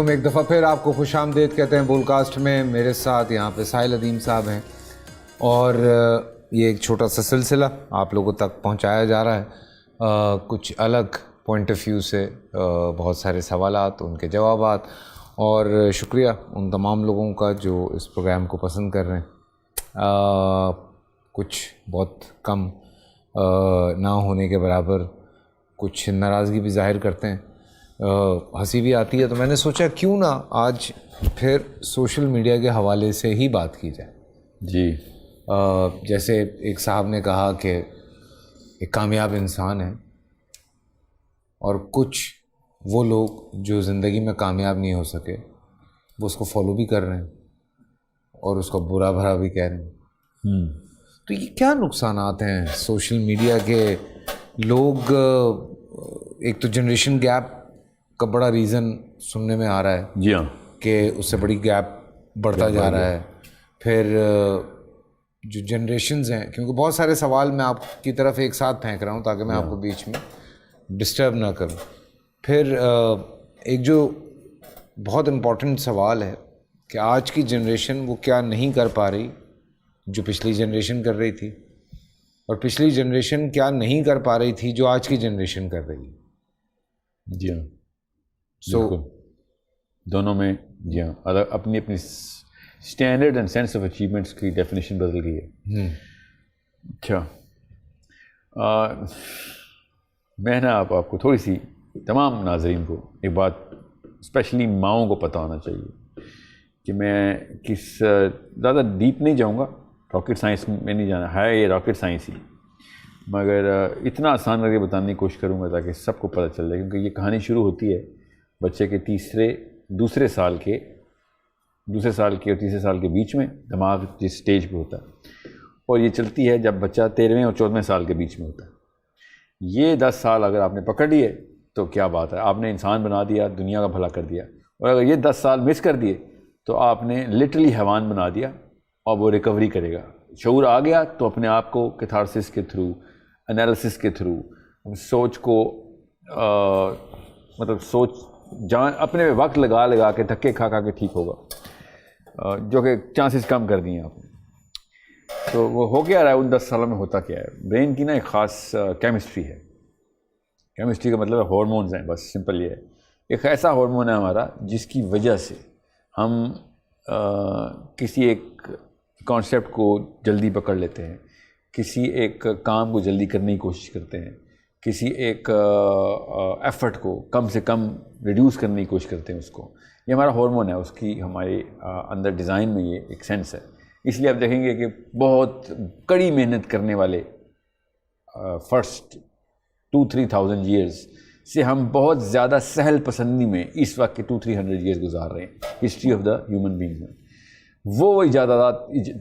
ہم ایک دفعہ پھر آپ کو خوش آمدید کہتے ہیں بول کاسٹ میں. میرے ساتھ یہاں پہ ساحل ادیم صاحب ہیں اور یہ ایک چھوٹا سا سلسلہ آپ لوگوں تک پہنچایا جا رہا ہے کچھ الگ پوائنٹ آف ویو سے, بہت سارے سوالات, ان کے جوابات, اور شکریہ ان تمام لوگوں کا جو اس پروگرام کو پسند کر رہے ہیں. کچھ بہت کم نہ ہونے کے برابر, کچھ ناراضگی بھی ظاہر کرتے ہیں, ہنسی بھی آتی ہے. تو میں نے سوچا کیوں نہ آج پھر سوشل میڈیا کے حوالے سے ہی بات کی جائے. جی. جیسے ایک صاحب نے کہا کہ ایک کامیاب انسان ہے اور کچھ وہ لوگ جو زندگی میں کامیاب نہیں ہو سکے وہ اس کو فالو بھی کر رہے ہیں اور اس کو برا بھرا بھی کہہ رہے ہیں. تو یہ کیا نقصانات ہیں سوشل میڈیا کے؟ لوگ ایک تو جنریشن گیپ کا بڑا ریزن سننے میں آ رہا ہے, جی ہاں, کہ اس سے بڑی گیپ بڑھتا جا رہا ہے. پھر جو جنریشنز ہیں, کیونکہ بہت سارے سوال میں آپ کی طرف ایک ساتھ پھینک رہا ہوں تاکہ میں آپ کو بیچ میں ڈسٹرب نہ کروں. پھر ایک جو بہت امپورٹنٹ سوال ہے کہ آج کی جنریشن وہ کیا نہیں کر پا رہی جو پچھلی جنریشن کر رہی تھی, اور پچھلی جنریشن کیا نہیں کر پا رہی تھی جو آج کی جنریشن کر رہی ہے. جی ہاں, سو دونوں میں جی ہاں اپنی اپنی standard and sense of achievements کی ڈیفینیشن بدل گئی ہے. اچھا, میں نا آپ کو تھوڑی سی تمام ناظرین کو ایک بات اسپیشلی ماؤں کو پتہ ہونا چاہیے کہ میں کس زیادہ ڈیپ نہیں جاؤں گا, راکٹ سائنس میں نہیں جانا ہے, یہ راکٹ سائنس ہی, مگر اتنا آسان کر کے بتانے کی کوشش کروں گا تاکہ سب کو پتہ چل جائے. کیونکہ یہ کہانی شروع ہوتی ہے بچے کے دوسرے سال کے اور تیسرے سال کے بیچ میں, دماغ جس سٹیج پہ ہوتا ہے, اور یہ چلتی ہے جب بچہ 13ویں اور 14ویں سال کے بیچ میں ہوتا ہے. یہ 10 سال اگر آپ نے پکڑ لیے تو کیا بات ہے, آپ نے انسان بنا دیا, دنیا کا بھلا کر دیا. اور اگر یہ 10 سال مس کر دیے تو آپ نے لٹرلی حیوان بنا دیا, اور وہ ریکوری کرے گا. شعور آ گیا تو اپنے آپ کو کیتھارسس کے تھرو, انالیسس کے تھرو, سوچ کو سوچ جان اپنے وقت لگا کے دھکے کھا کے ٹھیک ہوگا, جو کہ چانسز کم کر دیے آپ نے. تو وہ ہو کیا رہا ہے ان 10 سالوں میں؟ ہوتا کیا ہے, برین کی نا ایک خاص کیمسٹری ہے. کیمسٹری کا مطلب ہے ہارمونز ہیں, بس سمپل یہ ہے. ایک ایسا ہارمون ہے ہمارا جس کی وجہ سے ہم کسی ایک کانسیپٹ کو جلدی پکڑ لیتے ہیں, کسی ایک کام کو جلدی کرنے کی کوشش کرتے ہیں, کسی ایک ایفرٹ کو کم سے کم ریڈیوس کرنے کی کوشش کرتے ہیں. اس کو یہ ہمارا ہارمون ہے, اس کی ہمارے اندر ڈیزائن میں یہ ایک سینس ہے. اس لیے آپ دیکھیں گے کہ بہت کڑی محنت کرنے والے فرسٹ 2-3,000 ایئرز سے ہم بہت زیادہ سہل پسندی میں اس وقت کے 200-300 ایئرز گزار رہے ہیں history of the human being میں. وہ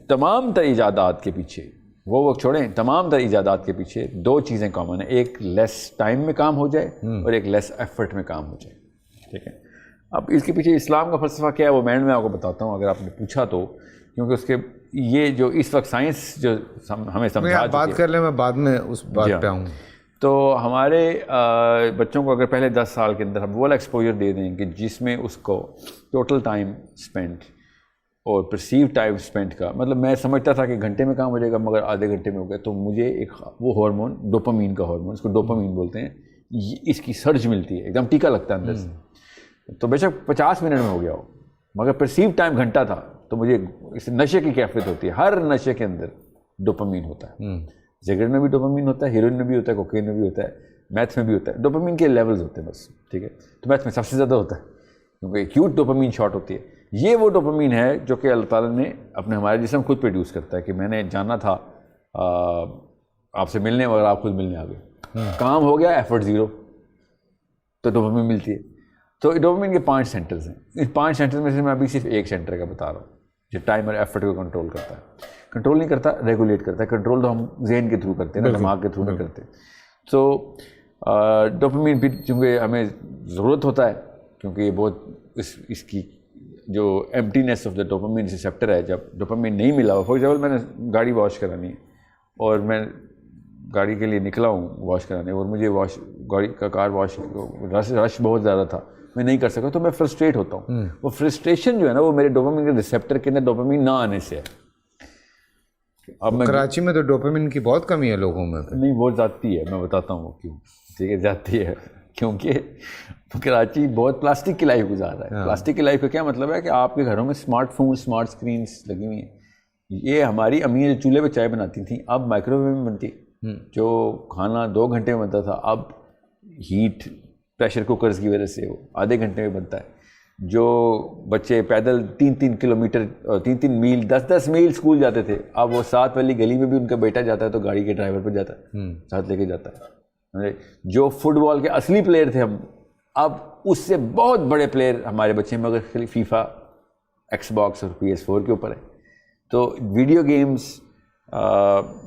تمام تر ایجادات کے پیچھے, وہ وقت چھوڑیں, تمام تر ایجادات کے پیچھے 2 چیزیں کامن ہیں. ایک لیس ٹائم میں کام ہو جائے اور ایک لیس ایفرٹ میں کام ہو جائے. ٹھیک ہے, اب اس کے پیچھے اسلام کا فلسفہ کیا ہے وہ میں آپ کو بتاتا ہوں, اگر آپ نے پوچھا تو. کیونکہ اس کے یہ جو اس وقت سائنس جو ہمیں سمجھا بات کر لیں, میں بعد میں اس بات پہ آؤں. تو ہمارے بچوں کو اگر پہلے 10 سال کے اندر ہم وہ ایکسپوجر دے دیں کہ جس میں اس کو ٹوٹل ٹائم اسپینڈ اور پرسیو ٹائم اسپینڈ کا مطلب, میں سمجھتا تھا کہ گھنٹے میں کام ہو جائے گا مگر آدھے گھنٹے میں ہو گیا, تو مجھے ایک وہ ہارمون ڈوپامین کا ہارمون, اس کو ڈوپامین بولتے ہیں, اس کی سرج ملتی ہے, ایک دم ٹیکا لگتا ہے اندر سے. تو بے شک 50 منٹ میں ہو گیا ہو مگر پرسیو ٹائم گھنٹہ تھا, تو مجھے اس نشے کی کیفیت ہوتی ہے. ہر نشے کے اندر ڈوپامین ہوتا ہے. سگریٹ میں بھی ڈوپامین ہوتا ہے, ہیروئن میں بھی ہوتا ہے, کوکین میں بھی ہوتا ہے, میتھ میں بھی ہوتا ہے. ڈوپامین کے لیولز ہوتے ہیں بس, ٹھیک ہے. تو میتھ میں سب سے زیادہ ہوتا ہے کیونکہ ایکیوٹ ڈوپامین شارٹ ہوتی ہے. یہ وہ ڈوپامین ہے جو کہ اللہ تعالیٰ نے اپنے ہمارے جسم خود پروڈیوس کرتا ہے. کہ میں نے جانا تھا آپ سے ملنے مگر آپ خود ملنے آ گئے, کام ہو گیا, ایفرٹ زیرو, تو ڈوپامین ملتی ہے. تو ڈوپامین کے 5 سینٹرز ہیں. ان 5 سینٹرز میں سے میں ابھی صرف ایک سینٹر کا بتا رہا ہوں جو ٹائم اور ایفرٹ کو کنٹرول کرتا ہے. کنٹرول نہیں کرتا, ریگولیٹ کرتا ہے. کنٹرول تو ہم ذہن کے تھرو کرتے ہیں نا, دماغ کے تھرو نہیں کرتے. تو ڈوپامین بھی چونکہ ہمیں ضرورت ہوتا ہے, کیونکہ یہ بہت اس کی جو ایمٹینیس آف دا ڈوپامین ریسیپٹر ہے, جب ڈوپامین نہیں ملا ہو. فار ایگزامپل میں نے گاڑی واش کرانی ہے اور میں گاڑی کے لیے نکلا ہوں واش کرانے, اور مجھے کار واش رش بہت زیادہ تھا, میں نہیں کر سکا تو میں فرسٹریٹ ہوتا ہوں. وہ فرسٹریشن جو ہے نا وہ میرے ڈوپامین کے ریسیپٹر کے اندر ڈوپامین نہ آنے سے ہے. اب میں کراچی میں تو ڈوپامین کی بہت کمی ہے لوگوں میں. نہیں وہ جاتی ہے, میں بتاتا ہوں وہ کیوں. ٹھیک ہے, جاتی ہے کیونکہ کراچی بہت پلاسٹک کی لائف گزار رہا ہے. پلاسٹک کی لائف کا کیا مطلب ہے کہ آپ کے گھروں میں اسمارٹ فون, اسمارٹ اسکرینس لگی ہوئی ہیں. یہ ہماری امیاں جو چولہے پہ چائے بناتی تھیں اب مائکرو ویو میں بنتی. جو کھانا 2 گھنٹے میں بنتا تھا اب ہیٹ پریشر کوکرز کی وجہ سے وہ آدھے گھنٹے میں بنتا ہے. جو بچے پیدل 3-3 کلومیٹر 3-3 میل 10-10 میل اسکول جاتے تھے, اب وہ 7 والی گلی میں بھی ان کا بیٹا جاتا ہے تو گاڑی کے ڈرائیور پہ جاتا ہے, ساتھ لے کے جاتا ہے. جو فٹ بال کے اصلی پلیئر تھے ہم, اب اس سے بہت بڑے پلیئر ہمارے بچے ہیں, مگر خالی فیفا, ایکس باکس اور PS4 کے اوپر ہے. تو ویڈیو گیمز,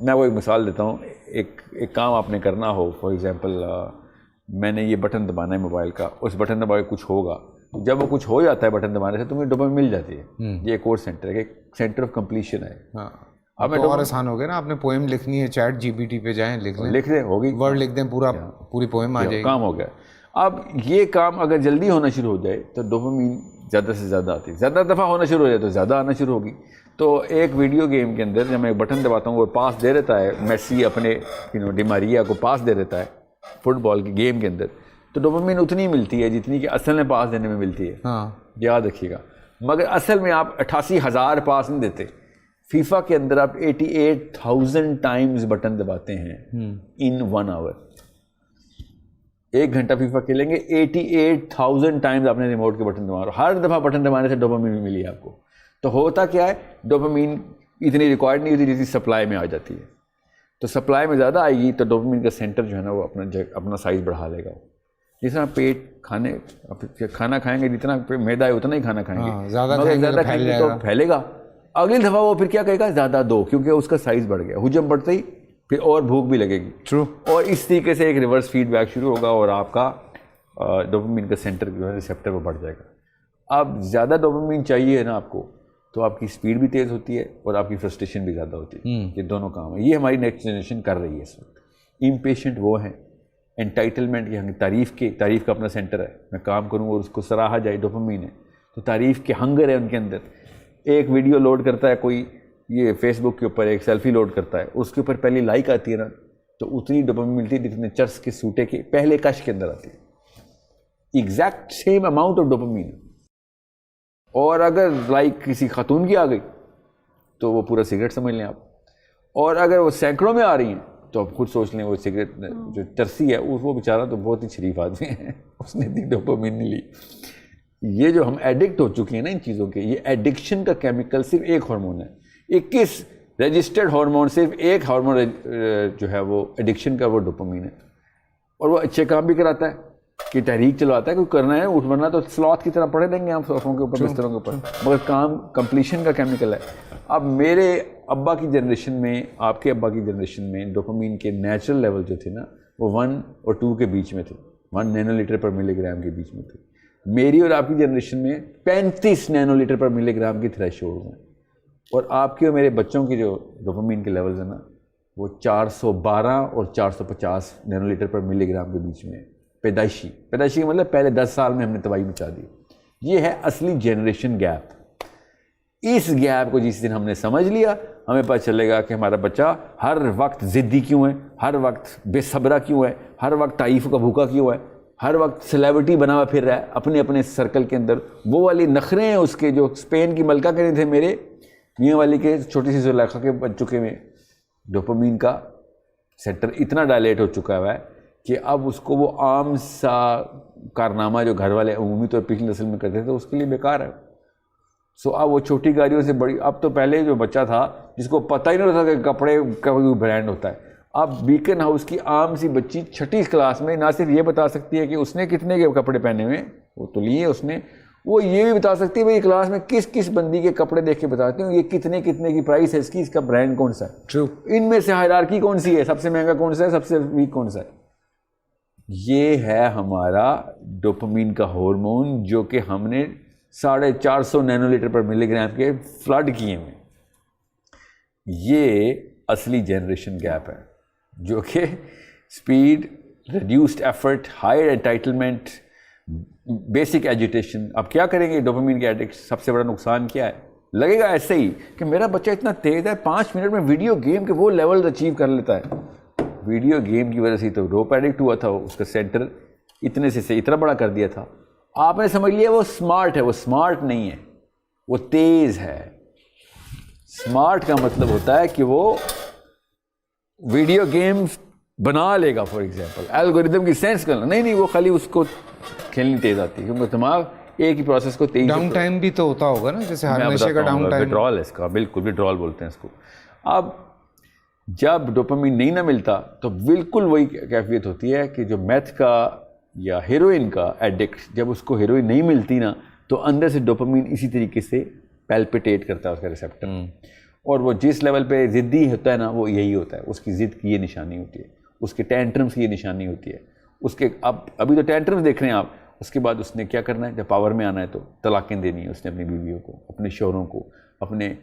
میں وہ ایک مثال دیتا ہوں. ایک کام آپ نے کرنا ہو, فار ایگزامپل میں نے یہ بٹن دبانا ہے موبائل کا, اس بٹن دبا کے کچھ ہوگا, جب وہ کچھ ہو جاتا ہے بٹن دبانے سے تمہیں ڈوپامین مل جاتی ہے. یہ ایک اور سینٹر ہے, ایک سینٹر آف کمپلیشن ہے. اب تو اور آسان ہو گیا نا, آپ نے پوئم لکھنی ہے چیٹ GPT پہ جائیں, لکھ دیں, ہوگی ورڈ لکھ دیں, پوری پوئم آ جائے گی, کام ہو گیا. اب یہ کام اگر جلدی ہونا شروع ہو جائے تو ڈوپامین زیادہ سے زیادہ آتی ہے. زیادہ دفعہ ہونا شروع ہو جائے تو زیادہ آنا شروع ہوگی. تو ایک ویڈیو گیم کے اندر جب میں ایک بٹن دباتا ہوں وہ پاس دے دیتا ہے, میسی اپنے ڈی ماریا کو پاس دے دیتا ہے فٹ بال کی گیم کے اندر, تو ڈوپامین اتنی ملتی ہے جتنی کہ اصل میں پاس دینے میں ملتی ہے. یاد رکھیے گا. مگر اصل میں آپ 88,000 پاس نہیں دیتے. فیفا کے اندر آپ 88,000 ٹائمز بٹن دباتے ہیں ان 1 آور. 1 گھنٹہ فیفا کھیلیں گے, 88,000 ٹائمز آپ نے ریموٹ کے بٹن دبا, ہر دفعہ بٹن دبانے سے ڈوپامین ملی آپ کو. تو ہوتا کیا ہے, ڈوپامین اتنی ریکوائرڈ نہیں ہوتی جتنی سپلائی میں آ جاتی ہے. تو سپلائی میں زیادہ آئے گی تو ڈوپامین کا سینٹر جو ہے نا وہ اپنا سائز بڑھا لے گا. جس طرح پیٹ کھانا کھائیں گے, جتنا میدا ہے اتنا ہی کھانا کھائیں گے, زیادہ کھائیں گے تو پھیلے گا. اگلی دفعہ وہ پھر کیا کہے گا, زیادہ دو, کیونکہ اس کا سائز بڑھ گیا. حجم بڑھتے ہی پھر اور بھوک بھی لگے گی. ٹرو. اور اس طریقے سے ایک ریورس فیڈ بیک شروع ہوگا اور آپ کا ڈوپامین کا سینٹر جو ہے ریسیپٹر وہ بڑھ جائے گا. اب زیادہ ڈوپامین چاہیے نا آپ کو, تو آپ کی اسپیڈ بھی تیز ہوتی ہے اور آپ کی فرسٹریشن بھی زیادہ ہوتی ہے. یہ دونوں کام ہیں, یہ ہماری نیکسٹ جنریشن کر رہی ہے اس وقت. امپیشنٹ وہ ہیں, انٹائٹلمنٹ کی تعریف کا اپنا سینٹر ہے. میں کام کروں اور اس کو سراہا جائے, ڈوپامین ہے. تو تعریف کے ہنگر ہے ان کے اندر. ایک ویڈیو لوڈ کرتا ہے کوئی, یہ فیس بک کے اوپر ایک سیلفی لوڈ کرتا ہے, اس کے اوپر پہلی لائک آتی ہے نا, تو اتنی ڈوپامین ملتی ہے جتنے چرس کے سوٹے کے پہلے کش کے اندر آتی ہے. Exact same amount of dopamine. اور اگر لائک کسی خاتون کی آ گئی تو وہ پورا سگریٹ سمجھ لیں آپ. اور اگر وہ سینکڑوں میں آ رہی ہیں تو آپ خود سوچ لیں وہ سگریٹ جو چرسی ہے وہ بیچارہ تو بہت ہی شریف آدمی ہے, اس نے اتنی ڈوپامین نہیں لی. یہ جو ہم ایڈکٹ ہو چکے ہیں نا ان چیزوں کے, یہ ایڈکشن کا کیمیکل صرف ایک ہارمون ہے. 21 رجسٹرڈ ہارمون, صرف ایک ہارمون جو ہے وہ ایڈکشن کا, وہ ڈوپامین ہے. اور وہ اچھے کام بھی کراتا ہے کہ تحریک چلواتا ہے, کوئی کرنا ہے اٹھ ورنا تو سلوت کی طرح پڑے دیں گے ہم صوفوں کے اوپر, بستروں کے اوپر, مگر کام کمپلیشن کا کیمیکل ہے. اب میرے ابا کی جنریشن میں, آپ کے ابا کی جنریشن میں ڈوپامین کے نیچرل لیول جو تھے نا وہ 1 اور 2 کے بیچ میں تھے, 1 نینو لیٹر پر ملی گرام کے بیچ میں تھے. میری اور آپ کی جنریشن میں 35 نینو لیٹر پر ملی گرام کی تھریش ہولڈ ہیں. اور آپ کے اور میرے بچوں کی جو ڈوپامین کے لیولز ہیں نا وہ 412 اور 450 نینو لیٹر پر ملی گرام کے بیچ میں. پیدائشی کا مطلب پہلے 10 سال میں ہم نے تباہی مچا دی. یہ ہے اصلی جنریشن گیپ. اس گیپ کو جس دن ہم نے سمجھ لیا, ہمیں پتہ چلے گا کہ ہمارا بچہ ہر وقت ضدی کیوں ہے, ہر وقت بے صبرا کیوں ہے, ہر وقت تعریف کا بھوکا کیوں ہے, ہر وقت سیلیبریٹی بنا ہوا پھر رہا ہے اپنے سرکل کے اندر. وہ والی نخرے ہیں اس کے جو اسپین کی ملکہ کے تھے میرے میاں والی کے, چھوٹی سی زلیخا کے بچوں میں ڈوپامین کا سینٹر اتنا ڈائلیٹ ہو چکا ہوا ہے کہ اب اس کو وہ عام سا کارنامہ جو گھر والے عمومی طور پچھلی نسل میں کرتے تھے اس کے لیے بیکار ہے. سو اب وہ چھوٹی گاڑیوں سے بڑی, اب تو پہلے جو بچہ تھا جس کو پتہ ہی نہیں ہوتا کہ کپڑے کا کوئی برانڈ ہوتا ہے, اب بیکن ہاؤس کی عام سی بچی 6ٹھی کلاس میں نہ صرف یہ بتا سکتی ہے کہ اس نے کتنے کے کپڑے پہنے ہوئے, وہ تو لیے اس نے, وہ یہ بھی بتا سکتی ہے بھائی کلاس میں کس بندی کے کپڑے دیکھ کے بتاتے ہوں یہ کتنے کی پرائس ہے اس کی, اس کا برانڈ کون سا ہے, ٹرو, ان میں سے ہائرارکی کون سی ہے, سب سے مہنگا کون سا ہے, سب سے ویک کون سا ہے. یہ ہے ہمارا ڈوپامین کا ہارمون جو کہ ہم نے 450 نینو لیٹر پر ملی گرام کے فلڈ کیے ہیں. یہ اصلی جنریشن گیپ ہے جو کہ speed, reduced effort, higher entitlement, basic agitation. اب کیا کریں گے ڈوپامین کے ایڈکٹ؟ سب سے بڑا نقصان کیا ہے؟ لگے گا ایسے ہی کہ میرا بچہ اتنا تیز ہے 5 منٹ میں ویڈیو گیم کے وہ لیول اچیو کر لیتا ہے. ویڈیو گیم کی وجہ سے تو ڈوپ ایڈکٹ ہوا تھا, اس کا سینٹر اتنے سے اتنا بڑا کر دیا تھا. آپ نے سمجھ لیا وہ اسمارٹ ہے. وہ اسمارٹ نہیں ہے, وہ تیز ہے. اسمارٹ کا مطلب ہوتا ہے کہ وہ ویڈیو گیم بنا لے گا, فار ایگزامپل الگوریدم کی سینس کرنا. نہیں, وہ خالی اس کو کھیلنی تیز آتی ہے کیونکہ دماغ ایک ہی پروسیس کو تیز. ڈاؤن ٹائم بھی تو ہوتا ہوگا نا, جیسے ہر نشے کا ڈاؤن ٹائم. وڈرال ہے اس کا, بالکل وڈرال بولتے ہیں اس کو. اب جب ڈوپامین نہیں نہ ملتا تو بالکل وہی کیفیت ہوتی ہے کہ جو میتھ کا یا ہیروئن کا ایڈکٹ, جب اس کو ہیروئن نہیں ملتی نا تو اندر سے ڈوپامین اسی طریقے سے پیلپیٹیٹ کرتا ہے اس کا ریسیپٹر, اور وہ جس لیول پہ ضدی ہوتا ہے نا وہ یہی ہوتا ہے. اس کی ضد کی یہ نشانی ہوتی ہے, اس کے ٹینٹرمس کی یہ نشانی ہوتی ہے. اس کے ابھی تو ٹینٹرمس دیکھ رہے ہیں آپ, اس کے بعد اس نے کیا کرنا ہے, جب پاور میں آنا ہے تو طلاقیں دینی ہے اس نے اپنی بیویوں کو, اپنے شوہروں کو, اپنے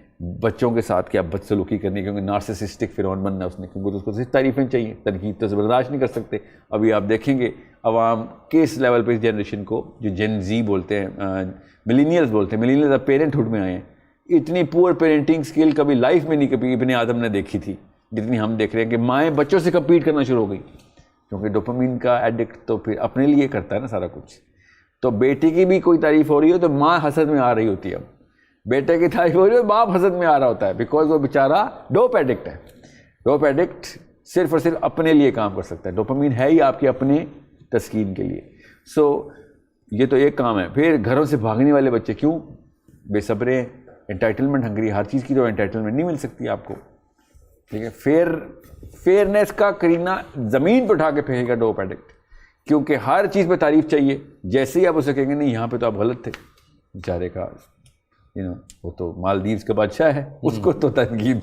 بچوں کے ساتھ کیا بدسلوکی کرنی ہے, کیونکہ نارسسسٹک فرعون بننا ہے اس نے, کیونکہ اس کو صرف تعریفیں چاہیے, تنقید تو برداشت نہیں کر سکتے. ابھی آپ دیکھیں گے عوام کس لیول پہ اس جنریشن کو, جو جن زی بولتے ہیں, ملینیلز بولتے ہیں, ملینیلز اب پیرنٹ ہوڈ میں آئے ہیں, اتنی پور پیرنٹنگ سکل کبھی لائف میں نہیں کبھی ابن آدم نے دیکھی تھی جتنی ہم دیکھ رہے ہیں کہ مائیں بچوں سے کمپیٹ کرنا شروع ہو گئی, کیونکہ ڈوپامین کا ایڈکٹ تو پھر اپنے لیے کرتا ہے نا سارا کچھ. تو بیٹی کی بھی کوئی تعریف ہو رہی ہو تو ماں حسد میں آ رہی ہوتی ہے, اب بیٹے کی تعریف ہو رہی ہے باپ حسد میں آ رہا ہوتا ہے, بیکاز وہ بیچارہ ڈوپ ایڈکٹ ہے. ڈوپ ایڈکٹ صرف اور صرف اپنے لیے کام کر سکتا ہے. ڈوپامین ہے ہی آپ کے اپنے تسکین کے لیے. یہ تو ایک کام ہے. پھر گھروں سے بھاگنے والے بچے کیوں؟ بے صبرے, انٹائٹلمنٹ ہنگری, ہر چیز کی تو انٹائٹلمنٹ نہیں مل سکتی آپ کو, ٹھیک ہے. فیئرنیس کا کرینہ زمین پہ اٹھا کے پھینکے گا ڈوپ ایڈکٹ, کیونکہ ہر چیز پہ تعریف چاہیے. جیسے ہی آپ اسے کہیں گے نہیں یہاں پہ تو آپ غلط تھے, بیچارے کا وہ تو مالدیوز کا بادشاہ ہے, اس کو تو تنقید,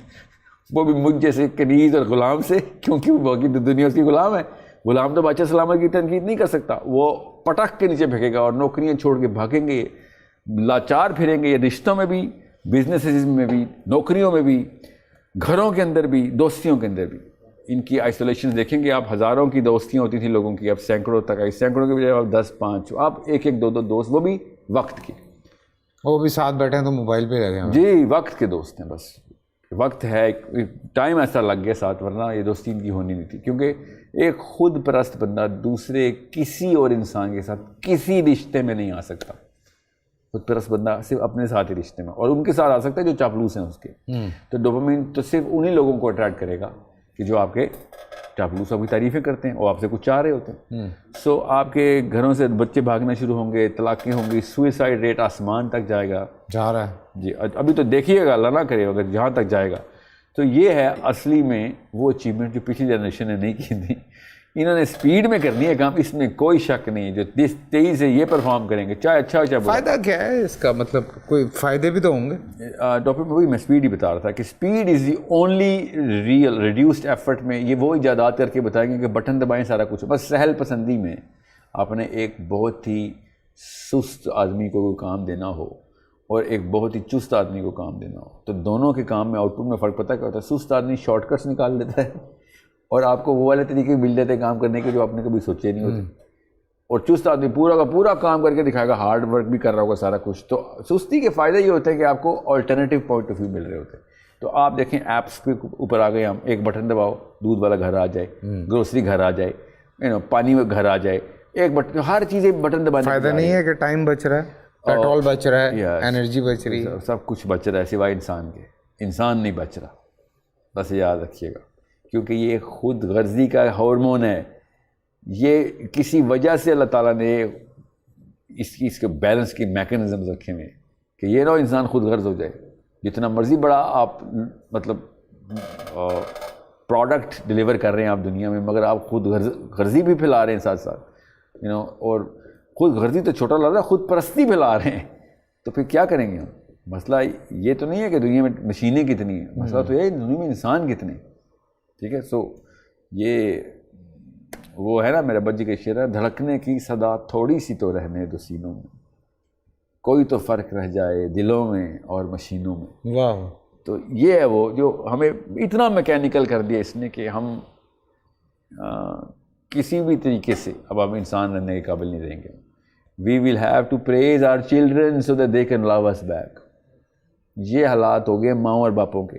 وہ بھی مجھ جیسے کنیز اور غلام سے, کیونکہ وہ باقی دنیا اس کی غلام ہے. غلام تو بادشاہ سلامت کی تنقید نہیں کر سکتا, وہ پٹک کے نیچے پھینکے گا اور نوکریاں چھوڑ کے بھاگیں گے, لاچار پھریں گے. یہ رشتوں میں بھی, بزنسز میں بھی, نوکریوں میں بھی, گھروں کے اندر بھی, دوستیوں کے اندر بھی. ان کی آئسولیشن دیکھیں گے آپ, ہزاروں کی دوستیاں ہوتی تھیں لوگوں کی, اب سینکڑوں تک آئی. سینکڑوں کے بجائے آپ 10-5, آپ 1-2 دوست, وہ بھی وقت کے, وہ بھی ساتھ بیٹھے ہیں تو موبائل پہ رہے ہیں. جی وقت کے دوست ہیں, بس وقت ہے, ٹائم ایسا لگ گیا ساتھ, ورنہ یہ دوستی ان کی ہونی نہیں تھی. کیونکہ ایک خود پرست بندہ دوسرے کسی اور انسان کے ساتھ کسی رشتے میں نہیں آ سکتا. خود پرست بندہ صرف اپنے ساتھ ہی رشتے میں, اور ان کے ساتھ آ سکتا ہے جو چاپلوس ہیں اس کے. تو ڈوپامین تو صرف انہی لوگوں کو اٹریکٹ کرے گا کہ جو آپ کے چاپلوس آپ کی تعریفیں کرتے ہیں اور آپ سے کچھ چاہ رہے ہوتے ہیں. آپ کے گھروں سے بچے بھاگنا شروع ہوں گے, طلاقیں ہوں گی, سوئسائڈ ریٹ آسمان تک جائے گا, جا رہا ہے. جی ابھی تو دیکھیے گا, اللہ نہ کرے اگر جہاں تک جائے گا. تو یہ ہے اصلی میں وہ اچیومنٹ جو پچھلی جنریشن نے نہیں کی تھی. انہوں نے سپیڈ میں کرنی ہے کام, اس میں کوئی شک نہیں. جو تیزی سے یہ پرفارم کریں گے, چاہے اچھا ہو چاہے برا. فائدہ کیا ہے اس کا؟ مطلب کوئی فائدے بھی تو ہوں گے. ڈاکٹر وہی میں سپیڈ ہی بتا رہا تھا کہ speed is the only real reduced effort. میں یہ وہ ایجادات کر کے بتائیں گے کہ بٹن دبائیں سارا کچھ. بس سہل پسندی میں آپ نے ایک بہت ہی سست آدمی کو کوئی کام دینا ہو اور ایک بہت ہی چست آدمی کو کام دینا ہو, تو دونوں کے کام میں آؤٹ پٹ میں فرق پتہ کیا ہوتا ہے. سست آدمی شارٹ کٹس نکال لیتا ہے اور آپ کو وہ والے طریقے مل جاتے ہیں کام کرنے کے جو آپ نے کبھی سوچے نہیں ہوتے. اور چست آدمی پورا کا پورا کام کر کے دکھائے گا, ہارڈ ورک بھی کر رہا ہوگا سارا کچھ. تو سستی کے فائدے یہ ہوتے ہیں کہ آپ کو آلٹرنیٹیو پوائنٹ آف ویو مل رہے ہوتے ہیں. تو آپ دیکھیں ایپس کے اوپر آ گئے ہم, ایک بٹن دباؤ دودھ والا گھر آ جائے, گروسری گھر آ جائے, پانی میں گھر آ جائے, ایک بٹن, ہر چیز ایک بٹن دبانے. فائدہ نہیں ہے کہ ٹائم بچ رہا ہے, پیٹرول بچ رہا ہے, انرجی بچ رہی ہے, سب کچھ بچ رہا ہے سوائے انسان کے. انسان نہیں بچ رہا, بس یاد رکھیے گا, کیونکہ یہ خود غرضی کا ہارمون ہے. یہ کسی وجہ سے اللہ تعالیٰ نے اس کے بیلنس کے میکینزم رکھے ہوئے کہ یہ نہ انسان خود غرض ہو جائے. جتنا مرضی بڑا آپ مطلب پروڈکٹ ڈلیور کر رہے ہیں آپ دنیا میں, مگر آپ خود غرضی بھی پھیلا رہے ہیں ساتھ ساتھ اور خود غرضی تو چھوٹا لگ رہا ہے, خود پرستی پھیلا رہے ہیں. تو پھر کیا کریں گے ہم؟ مسئلہ یہ تو نہیں ہے کہ دنیا میں مشینیں کتنی ہیں, مسئلہ تو یہ ہے دنیا میں انسان کتنے. ٹھیک ہے, یہ وہ ہے نا میرا بجی کا شعر ہے, دھڑکنے کی صدا تھوڑی سی تو رہنے دو سینوں میں, کوئی تو فرق رہ جائے دلوں میں اور مشینوں میں. واہ. تو یہ ہے وہ جو ہمیں اتنا میکینیکل کر دیا اس نے کہ ہم کسی بھی طریقے سے اب ہم انسان رہنے کے قابل نہیں رہیں گے. we will have to praise our children so that they can love us back. یہ حالات ہو گئے ماؤں اور باپوں کے.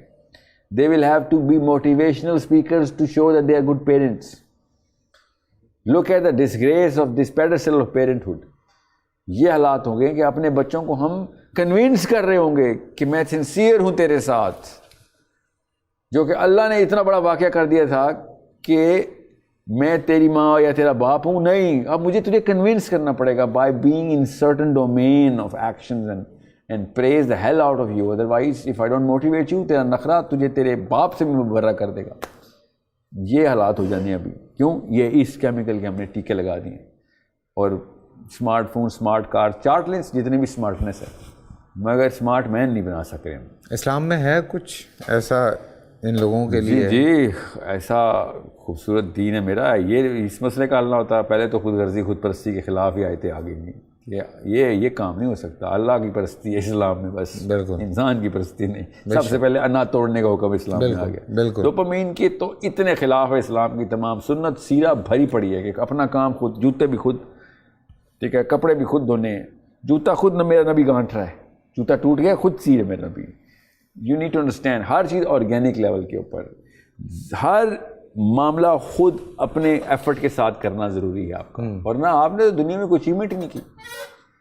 They will have to be motivational speakers to show that they are good parents. Look at the disgrace of this pedestal of parenthood. یہ حالات ہوں گے کہ اپنے بچوں کو ہم کنوینس کر رہے ہوں گے کہ میں سنسیئر ہوں تیرے ساتھ, جو کہ اللہ نے اتنا بڑا واقعہ کر دیا تھا کہ میں تیری ماں یا تیرا باپ ہوں. نہیں, اب مجھے تجھے کنوینس کرنا پڑے گا by being in certain domain of actions and praise the hell out of you. Otherwise if I don't motivate you, تیرا نخرہ تجھے تیرے باپ سے بھی مبرہ کر دے گا. یہ حالات ہو جانے ابھی. کیوں؟ یہ اس کیمیکل کے ہم نے ٹیکے لگا دیے. اور اسمارٹ فون, اسمارٹ کار, چارٹ لینس, جتنی بھی اسمارٹنیس ہے, مگر اسمارٹ مین نہیں بنا سک رہے ہم. اسلام میں ہے کچھ ایسا ان لوگوں کے لیے؟ جی ایسا خوبصورت دین ہے میرا. یہ اس مسئلے کا حل نہ ہوتا پہلے تو خود غرضی خود پرستی کے خلاف ہی آئے تھے آگے. یہ کام نہیں ہو سکتا. اللہ کی پرستی ہے اسلام میں بس, بالکل انسان کی پرستی نہیں. سب سے پہلے انا توڑنے کا حکم اسلام میں آ گیا. بالکل. ڈوپامین کے تو اتنے خلاف ہے اسلام کی تمام سنت سیرہ بھری پڑی ہے کہ اپنا کام خود, جوتے بھی خود, ٹھیک ہے, کپڑے بھی خود دھونے ہیں, جوتا خود نہ میرا نبی گانٹھ رہا ہے, جوتا ٹوٹ گیا خود سی رہے میرا نبی. یو نیڈ ٹو انڈرسٹینڈ ہر چیز آرگینک لیول کے اوپر, ہر معاملہ خود اپنے ایفرٹ کے ساتھ کرنا ضروری ہے آپ کا. ورنہ آپ نے تو دنیا میں کوئی اچیومنٹ نہیں کی.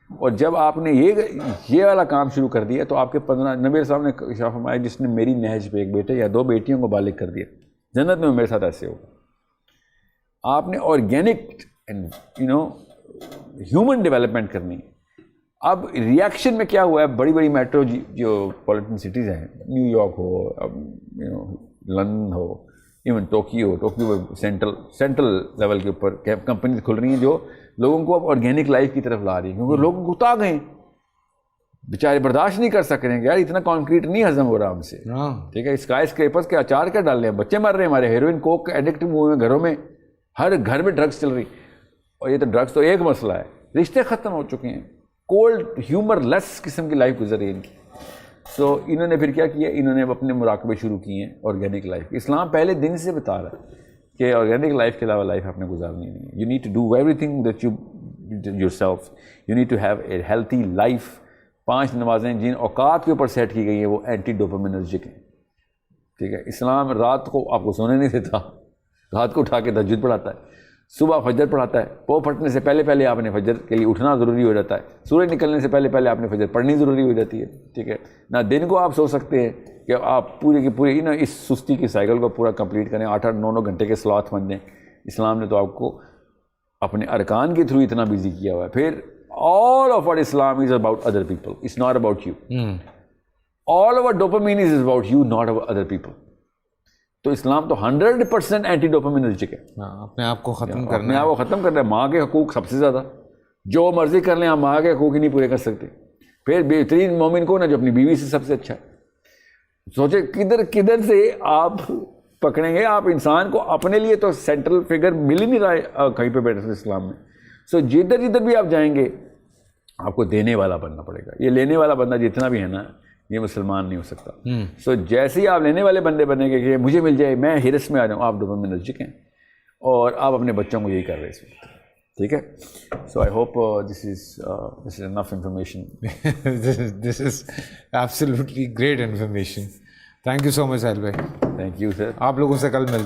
اور جب آپ نے یہ والا کام شروع کر دیا تو آپ کے 15 نبی صاحب نے ارشاد فرمایا جس نے میری نہج پہ ایک بیٹے یا 2 بیٹیوں کو بالغ کر دیا جنت میں میرے ساتھ ایسے ہوگا. آپ نے آرگینک ہیومن ڈیولپمنٹ کرنی ہے. اب ریئیکشن میں کیا ہوا ہے, بڑی بڑی میٹرو جو پولیٹن سٹیز ہیں, نیو یارک ہو, لندن ہو, ایون ٹوکیو سینٹرل لیول کے اوپر کمپنیز کھل رہی ہیں جو لوگوں کو اب آرگینک لائف کی طرف لا رہی ہیں, کیونکہ لوگ گتا گئے بیچارے برداشت نہیں کر سک رہے ہیں کہ یار اتنا کانکریٹ نہیں ہضم ہو رہا ہم سے. ٹھیک ہے, اسکائی اسکریپرز کے اچار کیا ڈال رہے ہیں, بچے مر رہے ہیں ہمارے, ہیروئن کوک ایڈکٹ ہوئے ہیں گھروں میں, ہر گھر میں ڈرگس چل رہی. اور یہ تو ڈرگس تو ایک مسئلہ ہے, رشتے ختم ہو چکے ہیں, کولڈ ہیومر لیس قسم کی لائف گزر رہی ہے ان کی. سو انہوں نے پھر کیا کیا, انہوں نے اپنے مراقبے شروع کیے ہیں آرگینک لائف. اسلام پہلے دن سے بتا رہا ہے کہ آرگینک لائف کے علاوہ لائف آپ نے گزارنی نہیں ہے. You need to do everything that yourself. You need to have a healthy life. 5 نمازیں جن اوقات کے اوپر سیٹ کی گئی ہیں وہ اینٹی ڈوپامینرجک ہیں. ٹھیک ہے, اسلام رات کو آپ کو سونے نہیں دیتا, رات کو اٹھا کے تہجد پڑھاتا ہے, صبح فجر پڑھاتا ہے, پو پھٹنے سے پہلے آپ نے فجر کے لیے اٹھنا ضروری ہو جاتا ہے, سورج نکلنے سے پہلے آپ نے فجر پڑھنی ضروری ہو جاتی ہے. ٹھیک ہے, نہ دن کو آپ سو سکتے ہیں کہ آپ پوری کی پوری اس سستی کی سائیکل کو پورا کمپلیٹ کریں, 8-9 گھنٹے کے سلوت بن جائیں. اسلام نے تو آپ کو اپنے ارکان کے تھرو اتنا بزی کیا ہوا ہے. پھر all of what Islam is about other people, it's not about you. All of what dopamine is about you, not about other people. تو اسلام تو 100% اینٹی ڈوپامینرجک ہے. اپنے آپ کو ختم کرنا, اپنے آپ کو ختم کرنا ہے. ماں کے حقوق سب سے زیادہ, جو مرضی کر لیں آپ ماں کے حقوق ہی نہیں پورے کر سکتے. پھر بہترین مومن کون ہے؟ جو اپنی بیوی سے سب سے اچھا ہے. سوچے کدھر سے آپ پکڑیں گے. آپ انسان کو اپنے لیے تو سینٹرل فگر مل ہی نہیں رہا ہے کہیں پہ بیٹھے اسلام میں. سو جدھر بھی آپ جائیں گے آپ کو دینے والا بننا پڑے گا. یہ لینے والا بندہ جتنا بھی ہے نا, یہ مسلمان نہیں ہو سکتا. سو جیسے ہی آپ لینے والے بندے بنیں گے کہ مجھے مل جائے, میں ہرس میں آ جاؤں, آپ ڈوپامینرجک ہیں اور آپ اپنے بچوں کو یہی کر رہے ہیں اس وقت. ٹھیک ہے, so I hope this is enough information. This is absolutely great information. Thank you so much Sahil بھائی. Thank you sir. آپ لوگوں سے کل ملتے